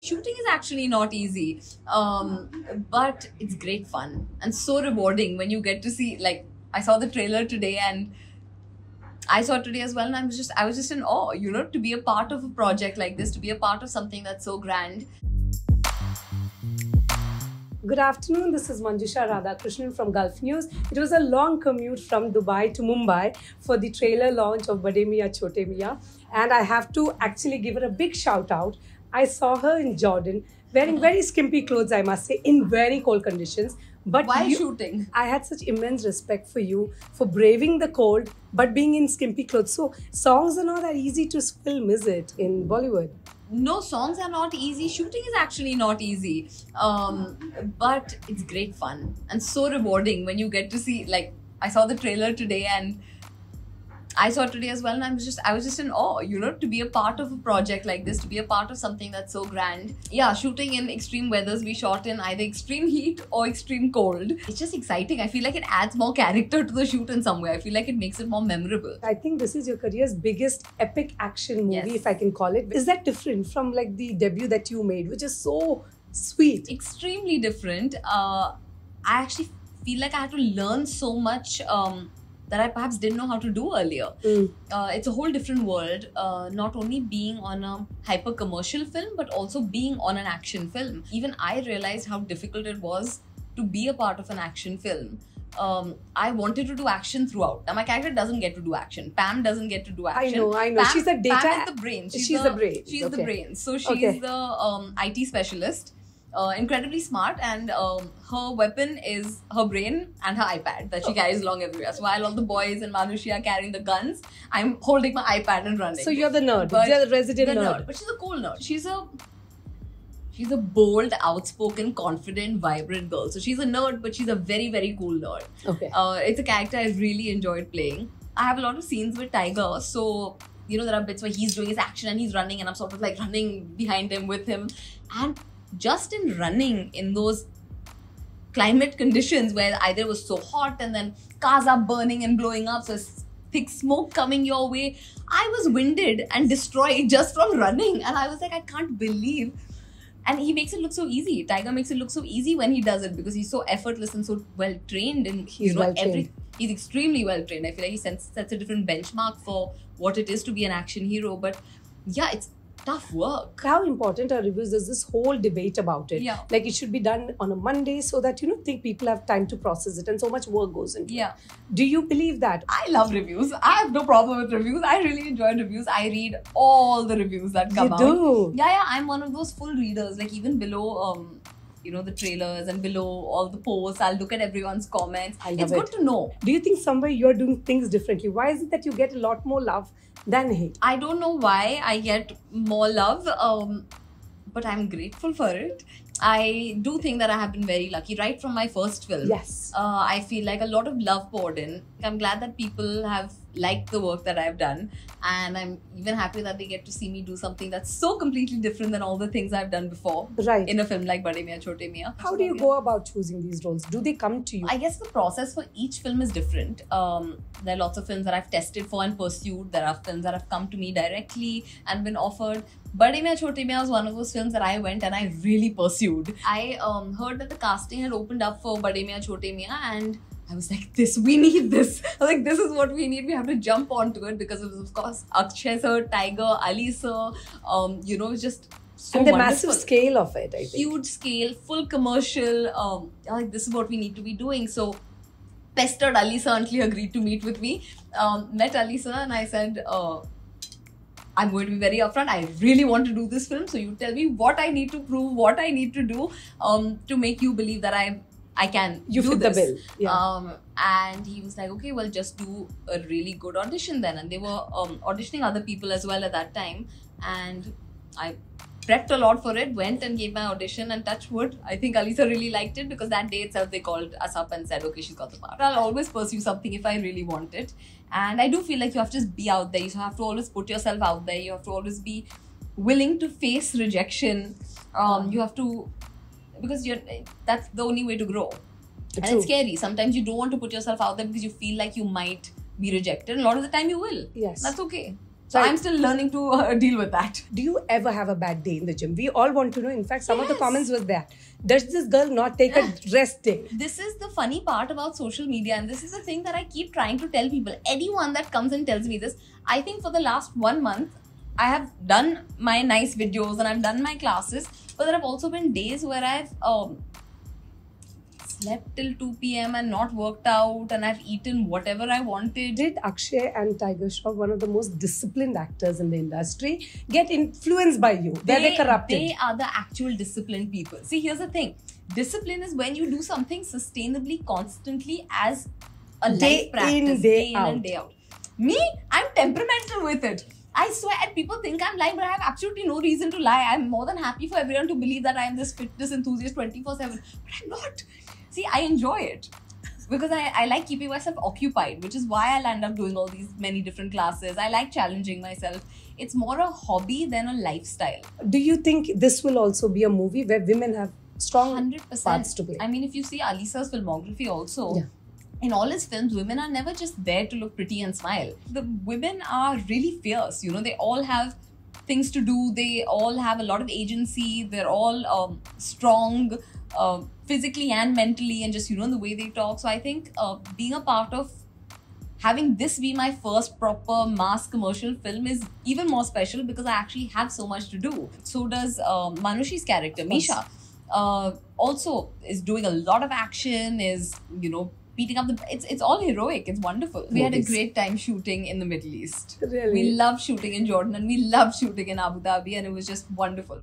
Shooting is actually not easy, but it's great fun and so rewarding when you get to see. Like, I saw the trailer today, and I saw it today as well, and I was just in awe. To be a part of a project like this, to be a part of something that's so grand. Good afternoon, this is Manjusha Radhakrishnan from Gulf News. It was a long commute from Dubai to Mumbai for the trailer launch of Bade Miyan Chote Miyan, and I have to actually give her a big shout out. I saw her in Jordan wearing very skimpy clothes, I must say, in very cold conditions. But While shooting, I had such immense respect for you for braving the cold but being in skimpy clothes. So songs are not that easy to film, is it, in Bollywood? no, songs are not easy. Shooting is actually not easy, but it's great fun and so rewarding when you get to see. Like, I saw the trailer today, and I saw it today as well, and I was just in awe. To be a part of a project like this, to be a part of something that's so grand. Yeah, shooting in extreme weathers. We shot in either extreme heat or extreme cold. It's just exciting. I feel like it adds more character to the shoot in some way. I feel like it makes it more memorable. I think this is your career's biggest epic action movie, Yes. if I can call it. Is that different from like the debut that you made, which is so sweet? Extremely different. I actually feel like I had to learn so much that I perhaps didn't know how to do earlier. It's a whole different world, not only being on a hyper commercial film, but also being on an action film. Even I realized how difficult it was to be a part of an action film. I wanted to do action throughout. Now, my character doesn't get to do action. Pam doesn't get to do action. I know. She's a data... Pam is the brain. She's the brain. She's Okay. the brain. So she's Okay. the IT specialist. Incredibly smart, and her weapon is her brain and her iPad that she carries along everywhere. So while all the boys and Manushi are carrying the guns, I'm holding my iPad and running. So you're the nerd. But You're the resident the nerd. But she's a cool nerd. She's a bold, outspoken, confident, vibrant girl. So she's a nerd, but she's a very, very cool nerd. Okay. It's a character I really enjoyed playing. I have a lot of scenes with Tiger, so there are bits where he's doing his action and he's running, and I'm sort of like running behind him with him. And just in running in those climate conditions where either it was so hot and then cars are burning and blowing up, so it's thick smoke coming your way, I was winded and destroyed just from running. And I was like, I can't believe. And he makes it look so easy. Tiger makes it look so easy when he does it, because he's so effortless and so well trained. And He's well-trained. He's extremely well trained. I feel like he sets a different benchmark for what it is to be an action hero. But yeah, it's tough work. How important are reviews? There's this whole debate about it. Yeah. Like it should be done on a Monday so that think people have time to process it, and so much work goes into Yeah. it. Do you believe that? I love reviews. I have no problem with reviews. I really enjoy reviews. I read all the reviews that come out. You do? Yeah. I'm one of those full readers. Like, even below, the trailers and below all the posts, I'll look at everyone's comments. I love It's it. good to know. Do you think somewhere you're doing things differently? Why is it that you get a lot more love than hate? I don't know why I get more love, but I'm grateful for it. I do think that I have been very lucky right from my first film. Yes. I feel like a lot of love poured in. I'm glad that people have liked the work that I've done, and I'm even happy that they get to see me do something that's so completely different than all the things I've done before. Right. In a film like Bade Miyan Chote Miyan. How do you go about choosing these roles? Do they come to you? I guess the process for each film is different. There are lots of films that I've tested for and pursued. There are films that have come to me directly and been offered. Bade Miyan Chote Miyan was one of those films that I went and I really pursued. I heard that the casting had opened up for Bade Miyan Chote Miyan, and I was like, we need this. I was like, this is what we need. We have to jump onto it, because it was, of course, Akshay sir, Tiger, Ali sir. It's just so and the wonderful. massive scale of it, I think. Huge scale, full commercial. Like, this is what we need to be doing. So, pestered Ali sir until he agreed to meet with me. Met Ali sir, and I said, I'm going to be very upfront. I really want to do this film. So you tell me what I need to prove, what I need to do to make you believe that I can You do fit this. the bill. Yeah. And he was like, okay, well, just do a really good audition then. And they were auditioning other people as well at that time. And I prepped a lot for it, went and gave my audition, and touch wood, I think Alisa really liked it, because that day itself they called us up and said, okay, she's got the part. I'll always pursue something if I really want it. And I do feel like you have to just be out there. You have to always put yourself out there. You have to always be willing to face rejection. You have to, because that's the only way to grow. And True. it's scary. Sometimes you don't want to put yourself out there because you feel like you might be rejected. A lot of the time you will. Yes. That's okay. So I'm still learning to deal with that. Do you ever have a bad day in the gym? We all want to know. In fact, some of the Yes. comments was that. Does this girl not take a rest day? This is the funny part about social media, and this is the thing that I keep trying to tell people. Anyone that comes and tells me this, I think for the last 1 month, I have done my nice videos and I've done my classes, but there have also been days where I've slept till 2 p.m. and not worked out, and I've eaten whatever I wanted. Did Akshay and Tiger Shroff, one of the most disciplined actors in the industry, get influenced by you? Were they corrupted? They are the actual disciplined people. See, here's the thing. Discipline is when you do something sustainably, constantly as a life practice. Day in and day out. Me, I'm temperamental with it. I swear, and people think I'm lying, but I have absolutely no reason to lie. I'm more than happy for everyone to believe that I am this fitness enthusiast 24/7. But I'm not. See, I enjoy it. Because I like keeping myself occupied, which is why I'll end up doing all these many different classes. I like challenging myself. It's more a hobby than a lifestyle. Do you think this will also be a movie where women have strong 100%. parts to play? I mean, if you see Alisa's filmography also, Yeah. in all his films, women are never just there to look pretty and smile. The women are really fierce. You know, they all have things to do. They all have a lot of agency. They're all strong physically and mentally, and just, you know, the way they talk. So I think being a part of having this be my first proper mass commercial film is even more special because I actually have so much to do. So does Manushi's character, Misha. Also is doing a lot of action, is, you know, beating up the... It's all heroic. It's wonderful. We had a great time shooting in the Middle East. Really? We loved shooting in Jordan and we loved shooting in Abu Dhabi, and it was just wonderful.